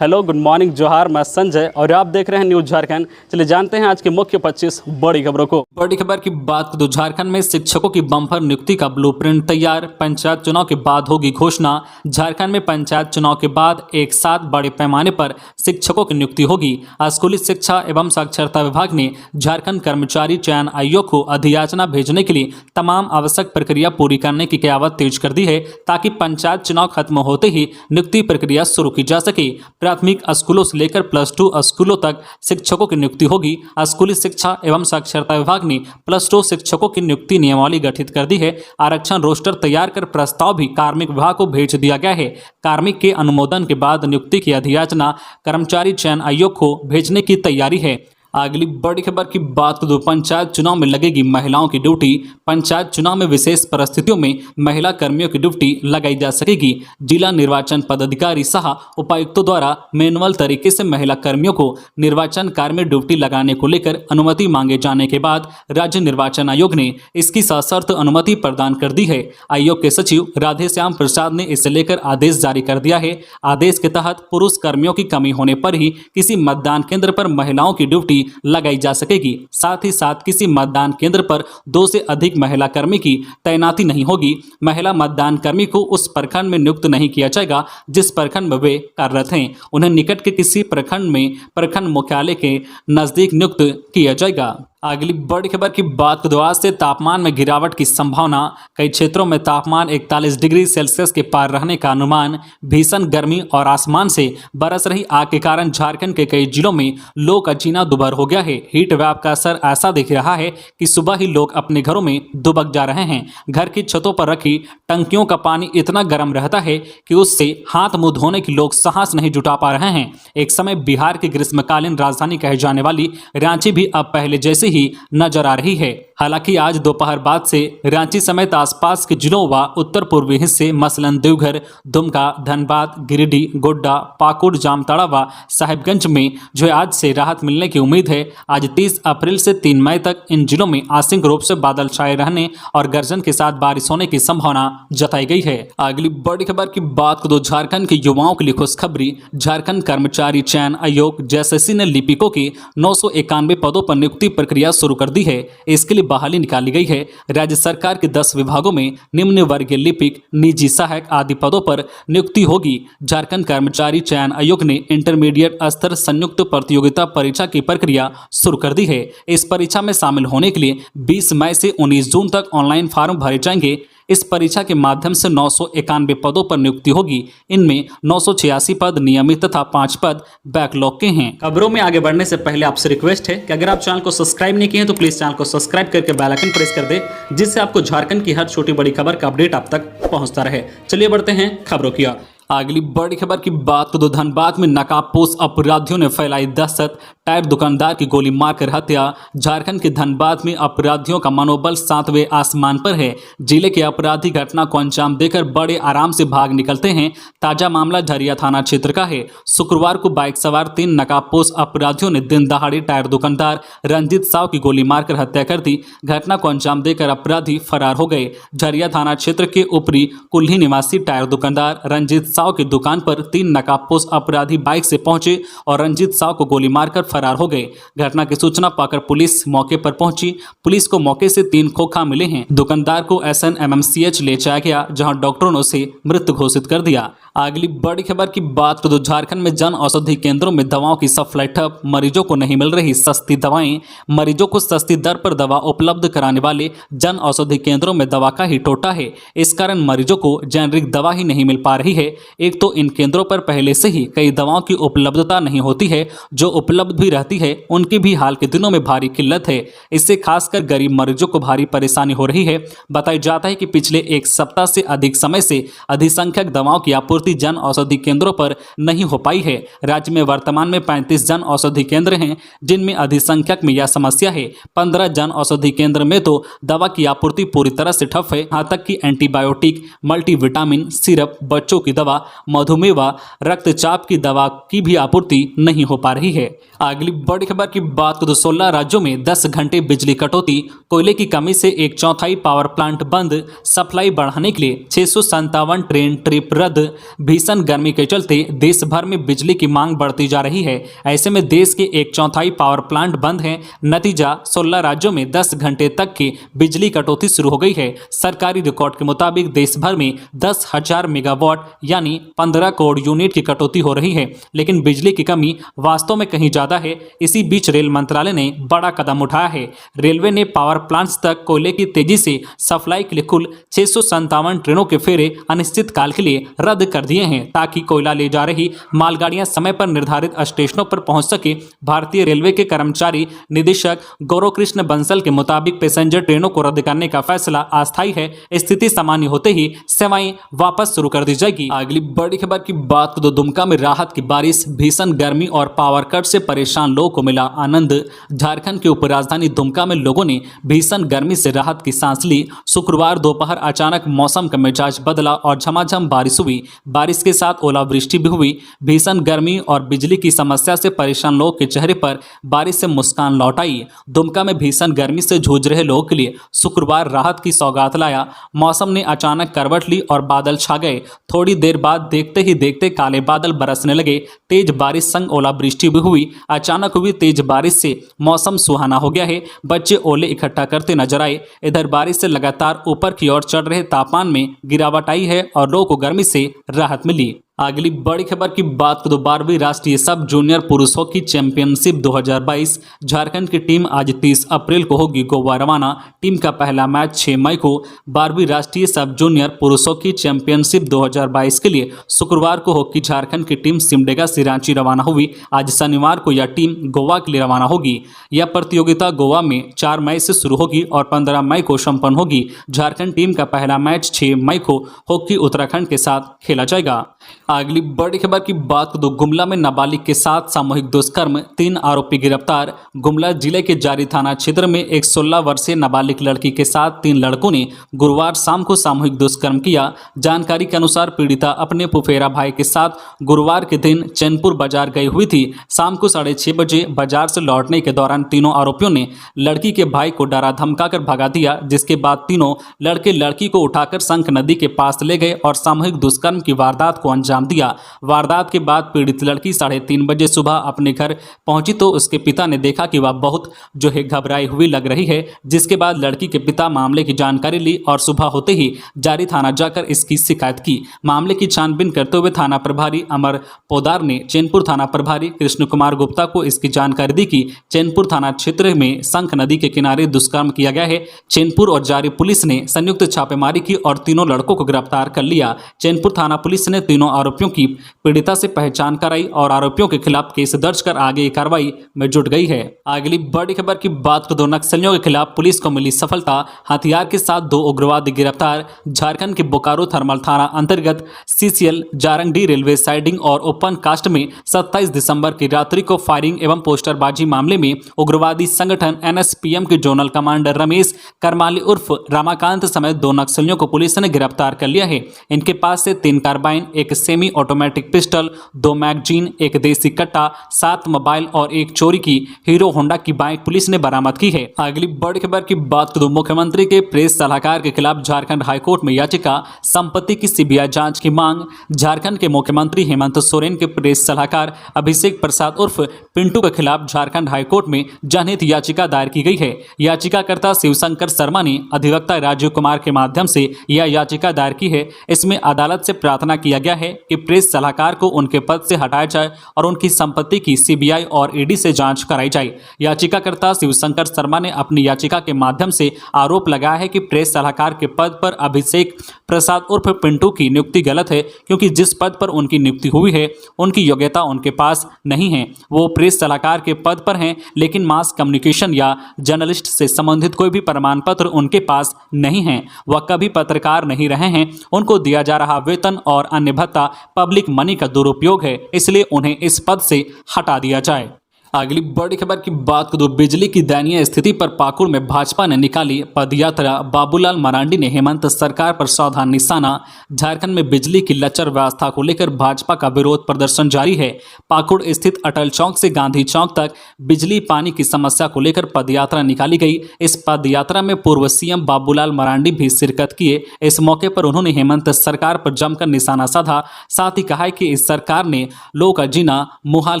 Hello, good morning, जोहार। मैं संजय और आप देख रहे हैं न्यूज झारखंड। चलिए जानते हैं आज की मुख्य 25 बड़ी खबरों को। बड़ी खबर की बात करें तो झारखंड में शिक्षकों की बम्पर नियुक्ति का ब्लूप्रिंट तैयार। पंचायत चुनाव के बाद होगी घोषणा। झारखंड में पंचायत चुनाव के बाद एक साथ बड़े पैमाने पर शिक्षकों की नियुक्ति होगी। स्कूली शिक्षा एवं साक्षरता विभाग ने झारखंड कर्मचारी चयन आयोग को अधियाचना भेजने के लिए तमाम आवश्यक प्रक्रिया पूरी करने की कयावत तेज कर दी है, ताकि पंचायत चुनाव खत्म होते ही नियुक्ति प्रक्रिया शुरू की जा सके। प्राथमिक स्कूलों से लेकर +2 स्कूलों तक शिक्षकों की नियुक्ति होगी। स्कूली शिक्षा एवं साक्षरता विभाग ने +2 शिक्षकों की नियुक्ति नियमावली गठित कर दी है। आरक्षण रोस्टर तैयार कर प्रस्ताव भी कार्मिक विभाग को भेज दिया गया है। कार्मिक के अनुमोदन के बाद नियुक्ति की अधियाचना कर्मचारी चयन आयोग को भेजने की तैयारी है। अगली बड़ी खबर की बात करें तो पंचायत चुनाव में लगेगी महिलाओं की ड्यूटी। पंचायत चुनाव में विशेष परिस्थितियों में महिला कर्मियों की ड्यूटी लगाई जा सकेगी। जिला निर्वाचन पदाधिकारी सह उपायुक्तों द्वारा मैनुअल तरीके से महिला कर्मियों को निर्वाचन कार्य में ड्यूटी लगाने को लेकर अनुमति मांगे जाने के बाद राज्य निर्वाचन आयोग ने इसकी सशर्त अनुमति प्रदान कर दी है। आयोग के सचिव राधेश्याम प्रसाद ने इसे लेकर आदेश जारी कर दिया है। आदेश के तहत पुरुष कर्मियों की कमी होने पर ही किसी मतदान केंद्र पर महिलाओं की ड्यूटी लगाई जा सकेगी। साथ ही साथ किसी मतदान केंद्र पर 2 से अधिक महिला कर्मी की तैनाती नहीं होगी। महिला मतदान कर्मी को उस प्रखंड में नियुक्त नहीं किया जाएगा जिस प्रखंड में वे कार्यरत हैं। उन्हें निकट के किसी प्रखंड में प्रखंड मुख्यालय के नजदीक नियुक्त किया जाएगा। अगली बड़ी खबर की बात करें तो आज से तापमान में गिरावट की संभावना। कई क्षेत्रों में तापमान 41 डिग्री सेल्सियस के पार रहने का अनुमान। भीषण गर्मी और आसमान से बरस रही आग के कारण झारखंड के कई जिलों में लोग का जीना दुभर हो गया है। हीट वेव का असर ऐसा दिख रहा है कि सुबह ही लोग अपने घरों में दुबक जा रहे हैं। घर की छतों पर रखी टंकियों का पानी इतना गर्म रहता है कि उससे हाथ मुंह धोने की लोग साहस नहीं जुटा पा रहे हैं। एक समय बिहार की ग्रीष्मकालीन राजधानी कहे जाने वाली रांची भी अब पहले जैसे ही नजर आ रही है। हालांकि आज दोपहर बाद से रांची समेत आसपास के जिलों व उत्तर पूर्वी हिस्से मसलन देवघर, दुमका, धनबाद, गिरिडीह, गोड्डा, पाकुड़, जामताड़ा व साहिबगंज में जो आज से राहत मिलने की उम्मीद है। आज 30 अप्रैल से 3 मई तक इन जिलों में आंशिक रूप से बादल छाए रहने और गर्जन के साथ बारिश होने की संभावना जताई गई है। अगली बड़ी खबर की बात करें तो झारखंड के युवाओं के लिए खुशखबरी। झारखंड कर्मचारी चयन आयोग जेएसएससी ने लिपिकों की 991 पदों पर नियुक्ति प्रक्रिया शुरू कर दी है। इसके लिए बहाली निकाली गई है। राज्य सरकार के 10 विभागों में निम्न वर्गीय लिपिक, निजी सहायक आदि पदों पर नियुक्ति होगी। झारखंड कर्मचारी चयन आयोग ने इंटरमीडिएट स्तर संयुक्त प्रतियोगिता परीक्षा की प्रक्रिया शुरू कर दी है। इस परीक्षा में शामिल होने के लिए 20 मई से 19 जून तक ऑनलाइन फॉर्म भरे जाएंगे। इस परीक्षा के माध्यम से 991 पदों पर नियुक्ति होगी। इनमें 986 पद नियमित तथा 5 पद बैकलॉग के हैं। खबरों में आगे बढ़ने से पहले आपसे रिक्वेस्ट है कि अगर आप चैनल को सब्सक्राइब नहीं किए हैं तो प्लीज चैनल को सब्सक्राइब करके बेल आइकन प्रेस कर दे, जिससे आपको झारखंड की हर छोटी बड़ी खबर का अपडेट आप तक पहुंचता रहे। चलिए बढ़ते हैं खबरों की ओर। अगली बड़ी खबर की बात करें तो धनबाद में नकाबपोश अपराधियों ने फैलाई दहशत। टायर दुकानदार की गोली मारकर हत्या। झारखंड के धनबाद में अपराधियों का मनोबल 7वें आसमान पर है। जिले के अपराधी घटना को अंजाम देकर बड़े आराम से भाग निकलते हैं। ताजा मामला झरिया थाना क्षेत्र का है। शुक्रवार को बाइक सवार 3 नकाबपोश अपराधियों ने दिन दहाड़े टायर दुकानदार रंजीत साव की गोली मारकर हत्या कर दी। घटना को अंजाम देकर अपराधी फरार हो गए। झरिया थाना क्षेत्र के ऊपरी कुल्ही निवासी टायर दुकानदार रंजीत साव की दुकान पर 3 नकाबपोश अपराधी बाइक से पहुंचे और रंजीत साव को गोली मारकर फरार हो गए। घटना की सूचना पाकर पुलिस मौके पर पहुंची। पुलिस को मौके से 3 खोखा मिले हैं। दुकानदार को SNMMCH ले जाया गया, जहां डॉक्टरों ने उसे मृत घोषित कर दिया। अगली बड़ी खबर की बात करें तो झारखंड में जन औषधि केंद्रों में दवाओं की सप्लाई ठप। मरीजों को नहीं मिल रही सस्ती दवाएं। मरीजों को सस्ती दर पर दवा उपलब्ध कराने वाले जन औषधि केंद्रों में दवा का ही टोटा है। इस कारण मरीजों को जेनरिक दवा ही नहीं मिल पा रही है। एक तो इन केंद्रों पर पहले से ही कई दवाओं की उपलब्धता नहीं होती है। जो उपलब्ध भी रहती है उनकी भी हाल के दिनों में भारी किल्लत है। इससे खासकर गरीब मरीजों को भारी परेशानी हो रही है। बताया जाता है कि पिछले 1 सप्ताह से अधिक समय से अधिसंख्यक दवाओं की आपूर्ति जन औषधि केंद्रों पर नहीं हो पाई है। राज्य में वर्तमान में 35 जन औषधि केंद्र हैं, जिनमें अधिसंख्यक में यह समस्या है। 15 जन औषधि केंद्र में तो दवा की आपूर्ति पूरी तरह से ठप है। यहाँ तक कि एंटीबायोटिक, मल्टीविटामिन, सिरप, बच्चों की दवा, मधुमेह व रक्तचाप की दवा की भी आपूर्ति नहीं हो पा रही है। अगली बड़ी खबर की बात करें तो 16 राज्यों में 10 घंटे बिजली कटौती, कोयले की कमी से 1/4 पावर प्लांट बंद, सप्लाई बढ़ाने के लिए 657 ट्रेन ट्रिप रद्द। भीषण गर्मी के चलते देश भर में बिजली की मांग बढ़ती जा रही है। ऐसे में देश के 1/4 पावर प्लांट बंद हैं। नतीजा 16 राज्यों में 10 घंटे तक की बिजली कटौती शुरू हो गई है। सरकारी रिकॉर्ड के मुताबिक देश भर में 10,000 मेगावाट यानी 15 करोड़ यूनिट की कटौती हो रही है, लेकिन बिजली की कमी वास्तव में कहीं ज्यादा है। इसी बीच रेल मंत्रालय ने बड़ा कदम उठाया है। रेलवे ने पावर प्लांट्स तक कोयले की तेजी से सप्लाई के लिए कुल 657 ट्रेनों के फेरे अनिश्चित काल के लिए रद्द कर दिए हैं, ताकि कोयला ले जा रही मालगाड़ियां समय पर निर्धारित स्टेशनों पर पहुंच सके। भारतीय रेलवे के कर्मचारी निदेशक गौरव कृष्ण बंसल के मुताबिक पैसेंजर ट्रेनों को रद्द करने का फैसला अस्थायी है। स्थिति सामान्य होते ही सेवाएं वापस शुरू कर दी जाएगी। अगली बड़ी खबर की बात तो दुमका में राहत की बारिश, भीषण गर्मी और पावर कट से परेशान लोगों को मिला आनंद। झारखंड के उपराजधानी दुमका में लोगों ने भीषण गर्मी से राहत की सांस ली। शुक्रवार दोपहर अचानक मौसम का मिजाज बदला और झमाझम बारिश हुई। बारिश के साथ ओलावृष्टि भी हुई। भीषण गर्मी और बिजली की समस्या से परेशान लोगों के चेहरे पर बारिश से मुस्कान लौट आई। दुमका में भीषण गर्मी से जूझ रहे लोगों के लिए शुक्रवार राहत की सौगात लाया। मौसम ने अचानक करवट ली और बादल छा गए। थोड़ी देर बाद देखते ही देखते काले बादल बरसने लगे। तेज बारिश संग ओलावृष्टि भी हुई। अचानक हुई तेज बारिश से मौसम सुहाना हो गया है। बच्चे ओले इकट्ठा करते नजर आए। इधर बारिश से लगातार ऊपर की ओर चढ़ रहे तापमान में गिरावट आई है और लोगों को गर्मी से राहत मिली। अगली बड़ी खबर की बात करें तो 12वीं राष्ट्रीय सब जूनियर पुरुष हॉकी चैंपियनशिप 2022 झारखंड की टीम आज 30 अप्रैल को होगी गोवा रवाना। टीम का पहला मैच 6 मई को 12वीं राष्ट्रीय सब जूनियर पुरुष हॉकी चैंपियनशिप 2022 के लिए शुक्रवार को हॉकी झारखंड की टीम सिमडेगा से रांची रवाना हुई। आज शनिवार को यह टीम गोवा के लिए रवाना होगी। यह प्रतियोगिता गोवा में 4 मई से शुरू होगी और 15 मई को संपन्न होगी। झारखंड टीम का पहला मैच 6 मई को हॉकी उत्तराखंड के साथ खेला जाएगा। अगली बड़ी खबर की बात तो गुमला में नाबालिग के साथ सामूहिक दुष्कर्म, 3 आरोपी गिरफ्तार। गुमला जिले के जारी थाना क्षेत्र में एक 16 वर्षीय नाबालिग लड़की के साथ 3 लड़कों ने गुरुवार शाम को सामूहिक दुष्कर्म किया। जानकारी के अनुसार पीड़िता अपने फुफेरा भाई के साथ गुरुवार के दिन चैनपुर बाजार गई हुई थी। शाम को 6:30 बजे बाजार से लौटने के दौरान तीनों आरोपियों ने लड़की के भाई को डरा धमकाकर भगा दिया, जिसके बाद तीनों लड़के लड़की को उठाकर शंख नदी के पास ले गए और सामूहिक दुष्कर्म की वारदात को अंजाम दिया। वारदात के बाद पीड़ित लड़की 3:30 बजे सुबह अपने घर पहुंची तो उसके पिता ने देखा कि वह बहुत घबराई हुई लग रही है, जिसके बाद लड़की के पिता मामले की जानकारी ली और सुबह होते ही जारी थाना जाकर इसकी शिकायत की। मामले की छानबीन करते हुए थाना प्रभारी अमर पोदार ने चैनपुर थाना प्रभारी कृष्ण कुमार गुप्ता को इसकी जानकारी दी कि चैनपुर थाना क्षेत्र में शंख नदी के किनारे दुष्कर्म किया गया है। चैनपुर और जारी पुलिस ने संयुक्त छापेमारी की और तीनों लड़कों को गिरफ्तार कर लिया। चैनपुर थाना पुलिस ने तीनों आरोपियों की पीड़िता से पहचान कराई और आरोपियों के खिलाफ केस दर्ज कर आगे की कार्रवाई में जुट गई है। अगली बड़ी खबर की बात करें तो नक्सलियों के खिलाफ पुलिस को मिली सफलता, हथियार के साथ 2 उग्रवादी गिरफ्तार। झारखंड के बोकारो थर्मल थाना अंतर्गत सीसीएल जारंगडी रेलवे साइडिंग और ओपन कास्ट में 27 दिसंबर की रात्रि को फायरिंग एवं पोस्टरबाजी मामले में उग्रवादी संगठन एनएसपीएम के जोनल कमांडर रमेश करमाली उर्फ रमाकांत समेत 2 नक्सलियों को पुलिस ने गिरफ्तार कर लिया है। इनके पास से 3 कार्बाइन, एक सेमी ऑटोमेटिक पिस्टल, 2 मैगजीन, एक देसी कट्टा, 7 मोबाइल और एक चोरी की हीरो होंडा की बाइक पुलिस ने बरामद की है। अगली बड़ी खबर की बात करें, मुख्यमंत्री के प्रेस सलाहकार के खिलाफ झारखंड हाईकोर्ट में याचिका, संपत्ति की सीबीआई जांच की मांग। झारखंड के मुख्यमंत्री हेमंत सोरेन के प्रेस सलाहकार अभिषेक प्रसाद उर्फ पिंटू के खिलाफ झारखंड हाईकोर्ट में जनहित याचिका दायर की गई है। याचिकाकर्ता शिवशंकर शर्मा ने अधिवक्ता राजीव कुमार के माध्यम से यह याचिका दायर की है। इसमें अदालत से प्रार्थना किया गया है कि प्रेस सलाहकार को उनके पद से हटाया जाए और उनकी संपत्ति की सीबीआई और ईडी से जांच कराई जाए। याचिकाकर्ता शिवशंकर शर्मा ने अपनी याचिका के माध्यम से आरोप लगाया है कि प्रेस सलाहकार के पद पर अभिषेक प्रसाद उर्फ पिंटू की नियुक्ति गलत है, क्योंकि जिस पद पर उनकी नियुक्ति हुई है उनकी योग्यता उनके पास नहीं है। वो प्रेस सलाहकार के पद पर हैं, लेकिन मास कम्युनिकेशन या जर्नलिस्ट से संबंधित कोई भी प्रमाण पत्र उनके पास नहीं है। वह कभी पत्रकार नहीं रहे हैं। उनको दिया जा रहा वेतन और अन्य भत्ता पब्लिक मनी का दुरुपयोग है, इसलिए उन्हें इस पद से हटा दिया जाए। अगली बड़ी खबर की बात करूं, बिजली की दयनीय स्थिति पर पाकुड़ में भाजपा ने निकाली पदयात्रा। बाबूलाल मरांडी ने हेमंत सरकार पर साधा निशाना। झारखंड में बिजली की लचर व्यवस्था को लेकर भाजपा का विरोध प्रदर्शन जारी है। पाकुड़ स्थित अटल चौक से गांधी चौक तक बिजली पानी की समस्या को लेकर पदयात्रा निकाली गई। इस पदयात्रा में पूर्व सीएम बाबूलाल मरांडी भी शिरकत किए। इस मौके पर उन्होंने हेमंत सरकार पर जमकर निशाना साधा। साथ ही कहा है कि इस सरकार ने लोगों का जीना मुहाल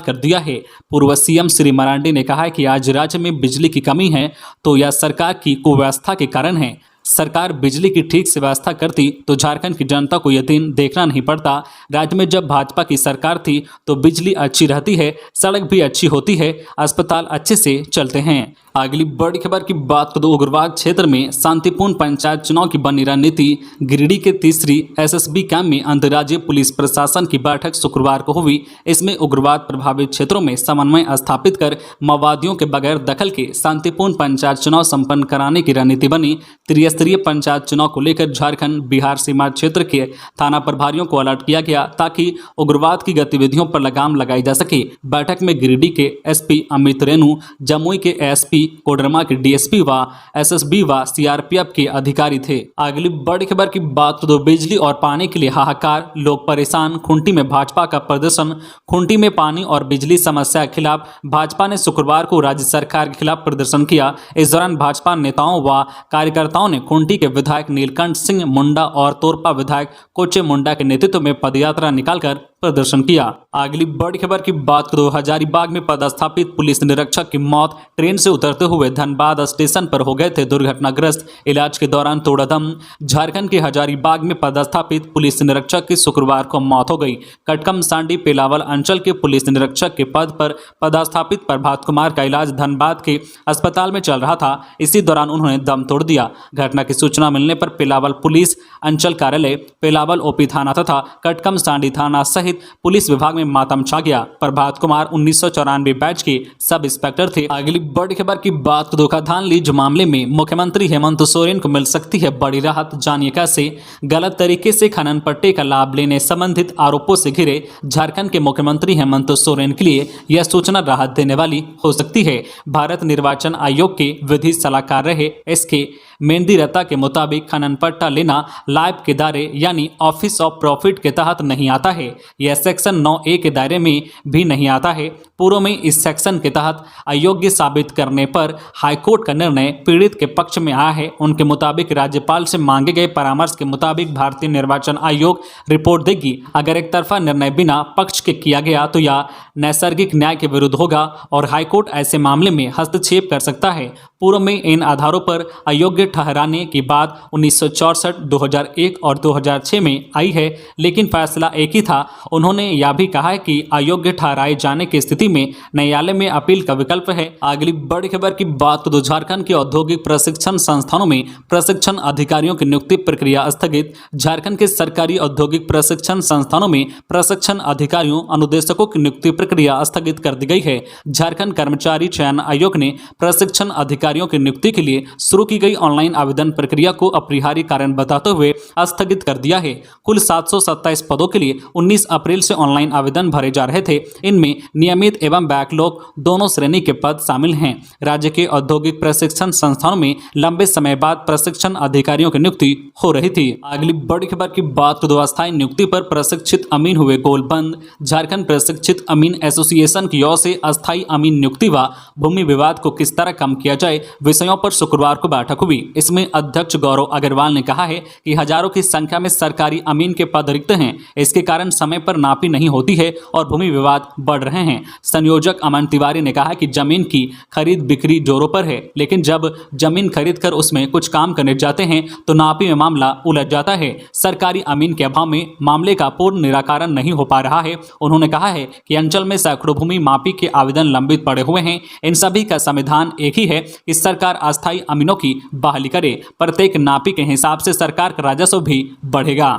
कर दिया है। पूर्व सीएम श्री मरांडी ने कहा है कि आज राज्य में बिजली की कमी है तो यह सरकार की कुव्यवस्था के कारण है। सरकार बिजली की ठीक से व्यवस्था करती तो झारखंड की जनता को यह दिन देखना नहीं पड़ता। राज्य में जब भाजपा की सरकार थी तो बिजली अच्छी रहती है, सड़क भी अच्छी होती है, अस्पताल अच्छे से चलते हैं। अगली बड़ी खबर की बात करें, उग्रवाद क्षेत्र में शांतिपूर्ण पंचायत चुनाव की बनी रणनीति। गिरिडीह के तीसरी एसएसबी कैंप में अंतर्राज्यीय पुलिस प्रशासन की बैठक शुक्रवार को हुई। इसमें उग्रवाद प्रभावित क्षेत्रों में समन्वय स्थापित कर माओवादियों के बगैर दखल के शांतिपूर्ण पंचायत चुनाव संपन्न कराने की रणनीति बनी। त्रिस्तरीय पंचायत चुनाव को लेकर झारखंड बिहार सीमा क्षेत्र के थाना प्रभारियों को अलर्ट किया गया ताकि उग्रवाद की गतिविधियों पर लगाम लगाई जा सके। बैठक में गिरिडीह के एसपी अमित रेणु, जमुई के एसपी, कोडरमा के डीएसपी व एसएसबी व सीआरपीएफ के अधिकारी थे। अगली बड़ी खबर की बात तो बिजली और पानी के लिए हाहाकार, लोग परेशान। खूंटी में भाजपा का प्रदर्शन। खूंटी में पानी और बिजली समस्या के खिलाफ भाजपा ने शुक्रवार को राज्य सरकार के खिलाफ प्रदर्शन किया। इस दौरान भाजपा नेताओं व कार्यकर्ताओं ने खूंटी के विधायक नीलकंठ सिंह मुंडा और तोरपा विधायक कोचे मुंडा के नेतृत्व में पदयात्रा निकालकर प्रदर्शन किया। अगली बड़ी खबर की बात करें, हजारीबाग में पदस्थापित पुलिस निरीक्षक की मौत। ट्रेन से उतरते हुए धनबाद स्टेशन पर हो गए थे दुर्घटनाग्रस्त, इलाज के दौरान तोड़ा दम। झारखंड के हजारीबाग में पदस्थापित पुलिस निरीक्षक की शुक्रवार को मौत हो गई। कटकम सांडी पेलावल अंचल के पुलिस निरीक्षक के पद पर पदस्थापित प्रभात कुमार का इलाज धनबाद के अस्पताल में चल रहा था। इसी दौरान उन्होंने दम तोड़ दिया। घटना की सूचना मिलने पर पेलावल पुलिस अंचल कार्यालय, पेलावल ओपी थाना तथा कटकम सांडी थाना सहित पुलिस विभाग में मातम छा गया। प्रभात कुमार 1994 बैच के सब इंस्पेक्टर थे। अगली बड़ी खबर की बात, धोखाधन लीज मामले में मुख्यमंत्री हेमंत सोरेन को मिल सकती है बड़ी राहत। जानिए कैसे। गलत तरीके से खनन पट्टे का लाभ लेने संबंधित आरोपों से घिरे झारखंड के मुख्यमंत्री हेमंत सोरेन के लिए यह सूचना राहत देने वाली हो सकती है। भारत निर्वाचन आयोग के विधि सलाहकार रहे एसके मेंदिरता के मुताबिक खनन पट्टा लेना लाइव के दायरे यानी ऑफिस ऑफ प्रॉफिट के तहत नहीं आता है। यह सेक्शन 9A के दायरे में भी नहीं आता है। पूर्व में इस सेक्शन के तहत अयोग्य साबित करने पर हाईकोर्ट का निर्णय पीड़ित के पक्ष में आया है। उनके मुताबिक राज्यपाल से मांगे गए परामर्श के मुताबिक भारतीय निर्वाचन आयोग रिपोर्ट देगी। अगर एक तरफा निर्णय बिना पक्ष के किया गया तो यह नैसर्गिक न्याय के विरुद्ध होगा और हाईकोर्ट ऐसे मामले में हस्तक्षेप कर सकता है। पूर्व में इन आधारों पर अयोग्य ठहराने की बात 1964, 2001 और 2006 में आई है, लेकिन फैसला एक ही था। उन्होंने यह भी कहा है कि अयोग्य ठहराए जाने की स्थिति में न्यायालय में अपील का विकल्प है। अगली बड़ी खबर की बात तो झारखंड के औद्योगिक प्रशिक्षण संस्थानों में प्रशिक्षण अधिकारियों की नियुक्ति प्रक्रिया स्थगित। झारखंड के सरकारी औद्योगिक प्रशिक्षण संस्थानों में प्रशिक्षण अधिकारियों अनुदेशकों की नियुक्ति प्रक्रिया स्थगित कर दी गई है। झारखंड कर्मचारी चयन आयोग ने प्रशिक्षण अधिकारियों की नियुक्ति के लिए शुरू की गई ऑनलाइन आवेदन प्रक्रिया को अपरिहार्य कारण बताते हुए स्थगित कर दिया है। कुल 727 पदों के लिए 19 अप्रैल से ऑनलाइन आवेदन भरे जा रहे थे। इनमें नियमित एवं बैकलॉग दोनों श्रेणी के पद शामिल हैं। राज्य के औद्योगिक प्रशिक्षण संस्थानों में लंबे समय बाद प्रशिक्षण अधिकारियों की नियुक्ति हो रही थी। अगली बड़ी खबर की बात तो अस्थायी नियुक्ति पर प्रशिक्षित अमीन हुए गोलबंद। झारखंड प्रशिक्षित अमीन एसोसिएशन की ओर से अस्थायी अमीन नियुक्ति व भूमि विवाद को किस तरह कम किया जाए विषयों पर शुक्रवार को बैठक हुई। इसमें अध्यक्ष गौरव अग्रवाल ने कहा है कि हजारों की संख्या में सरकारी अमीन के पद रिक्त हैं। इसके कारण समय पर नापी नहीं होती है और भूमि विवाद बढ़ रहे हैं। संयोजक अमन तिवारी ने कहा कि जमीन की खरीद बिक्री जोरों पर है, लेकिन जब जमीन खरीद कर उसमें कुछ काम करने जाते हैं तो नापी में मामला उलझ जाता है। सरकारी अमीन के अभाव में मामले का पूर्ण निराकरण नहीं हो पा रहा है। उन्होंने कहा है कि अंचल में सैकड़ों भूमि मापी के आवेदन लंबित पड़े हुए हैं। इन सभी का समाधान एक ही है कि सरकार अस्थायी अमीनों की बहाली करे। प्रत्येक नापी के हिसाब से सरकार का राजस्व भी बढ़ेगा।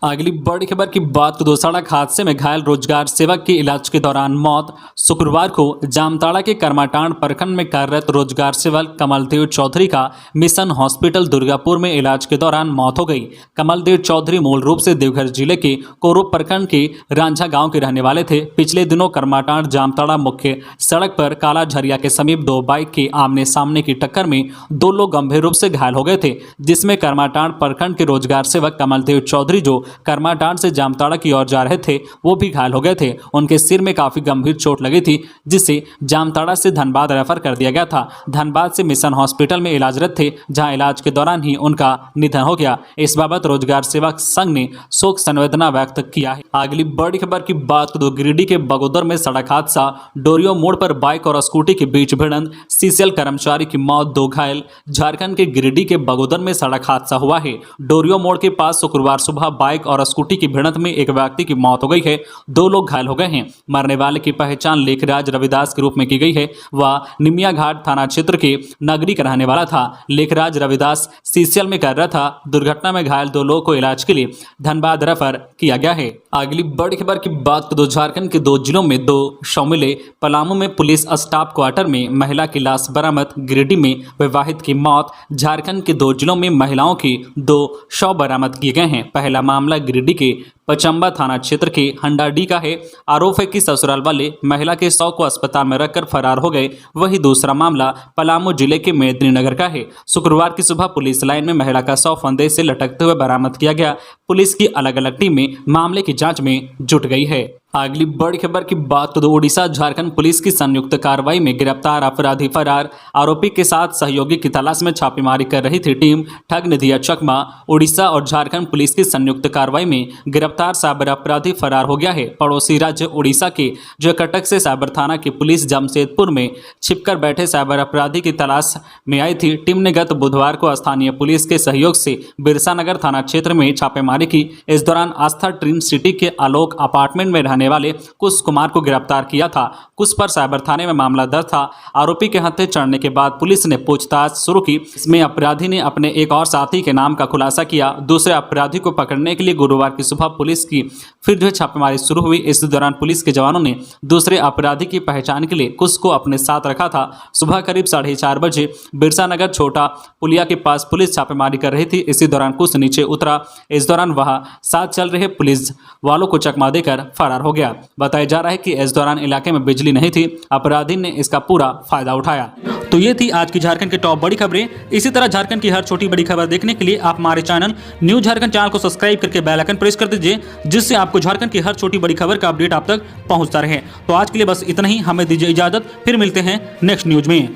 अगली बड़ी खबर की बात तो सड़क हादसे में घायल रोजगार सेवक की इलाज के दौरान मौत। शुक्रवार को जामताड़ा के करमाटांड प्रखंड में कार्यरत रोजगार सेवक कमलदेव चौधरी का मिशन हॉस्पिटल दुर्गापुर में इलाज के दौरान मौत हो गई। कमलदेव चौधरी मूल रूप से देवघर जिले के कोरो प्रखंड के रांझा गांव के रहने वाले थे। पिछले दिनों करमाटांड जामताड़ा मुख्य सड़क पर काला झरिया के समीप दो बाइक के आमने सामने की टक्कर में दो लोग गंभीर रूप से घायल हो गए थे, जिसमें करमाटांड प्रखंड के रोजगार सेवक कमलदेव चौधरी जो करमाटांड से जामताड़ा की ओर जा रहे थे वो भी घायल हो गए थे। उनके सिर में काफी गंभीर चोट लगी थी, जिसे जामताड़ा से धनबाद रेफर कर दिया गया था। धनबाद से मिशन हॉस्पिटल में इलाजरत थे, जहां इलाज के दौरान ही उनका निधन हो गया। इस बाबत रोजगार सेवक संघ ने शोक संवेदना व्यक्त किया है। अगली बड़ी खबर की बात तो गिरिडीह के बगोदर में सड़क हादसा, डोरियो मोड़ पर बाइक और स्कूटी के बीच भिड़ंत, सीसीएल कर्मचारी की मौत, दो घायल। झारखंड के गिरिडीह के बगोदर में सड़क हादसा हुआ है। डोरियो मोड़ के पास शुक्रवार सुबह बाइक और स्कूटी की भिड़ंत में एक व्यक्ति की मौत हो गई है, दो लोग घायल हो गए हैं। मरने वाले की पहचान लेखराज रविदास के रूप में की गई है। वह निमिया घाट थाना क्षेत्र के नगरी का रहने वाला था। लेखराज रविदास सीसीएल में कर रहा था। दुर्घटना में घायल दो लोगों को इलाज के लिए धनबाद रेफर किया गया है। अगली बड़ी खबर की बात तो झारखंड के दो जिलों में दो शव मिले। पलामू में पुलिस स्टाफ क्वार्टर में महिला की लाश बरामद। गिरिडीह में विवाहित की मौत। झारखंड के दो जिलों में महिलाओं की दो शव बरामद किए गए हैं। पहला मामला गिरिडीह के पचम्बा थाना क्षेत्र के हंडाडी का है। आरोप है कि ससुराल वाले महिला के शव को अस्पताल में रखकर फरार हो गए। वहीं दूसरा मामला पलामू जिले के मेदिनीनगर का है। शुक्रवार की सुबह पुलिस लाइन में महिला का शव फंदे से लटकते हुए बरामद किया गया। पुलिस की अलग अलग टीमें मामले की जांच में जुट गई है। अगली बड़ी खबर की बात तो उड़ीसा झारखंड पुलिस की संयुक्त कार्रवाई में गिरफ्तार अपराधी फरार। आरोपी के साथ सहयोगी की तलाश में छापेमारी कर रही थी टीम ठग निधिया चकमा। उड़ीसा और झारखंड पुलिस की संयुक्त कार्रवाई में गिरफ्तार साइबर अपराधी फरार हो गया है। पड़ोसी राज्य उड़ीसा के जकटक से साइबर थाना की पुलिस जमशेदपुर में छिपकर बैठे साइबर अपराधी की तलाश में आई थी। टीम ने गत बुधवार को स्थानीय पुलिस के सहयोग से बिरसानगर थाना क्षेत्र में छापेमारी की। इस दौरान आस्था ट्रिम सिटी के आलोक अपार्टमेंट में वाले कुश कुमार को गिरफ्तार किया था। कुश पर साइबर थाने में मामला दर्ज था। आरोपी के हत्थे चढ़ने के बाद पुलिस ने पूछताछ शुरू की। इसमें अपराधी ने अपने एक और साथी के नाम का खुलासा किया। दूसरे अपराधी को पकड़ने के लिए गुरुवार की सुबह पुलिस की फिर छापेमारी शुरू हुई। इस दौरान पुलिस के जवानों ने दूसरे अपराधी की पहचान के लिए कुश को अपने साथ रखा था। सुबह करीब 4:30 बजे बिरसानगर छोटा पुलिया के पास पुलिस छापेमारी कर रही थी। इसी दौरान कुश नीचे उतरा। इस दौरान वह साथ चल रहे पुलिस वालों को चकमा देकर फरार हो गया। बताया जा रहा है कि इस दौरान इलाके में बिजली नहीं थी। अपराधी ने इसका पूरा फायदा उठाया। तो ये थी आज की झारखंड की टॉप बड़ी खबरें। इसी तरह झारखंड की हर छोटी बड़ी खबर देखने के लिए आप हमारे चैनल न्यूज़ झारखंड चैनल को सब्सक्राइब करके बेल आइकन प्रेस कर दीजिए, जिससे आपको झारखंड की हर छोटी बड़ी खबर का अपडेट आप तक पहुंचता रहे। तो आज के लिए बस इतना ही। हमें दीजिए इजाजत, फिर मिलते हैं नेक्स्ट न्यूज में।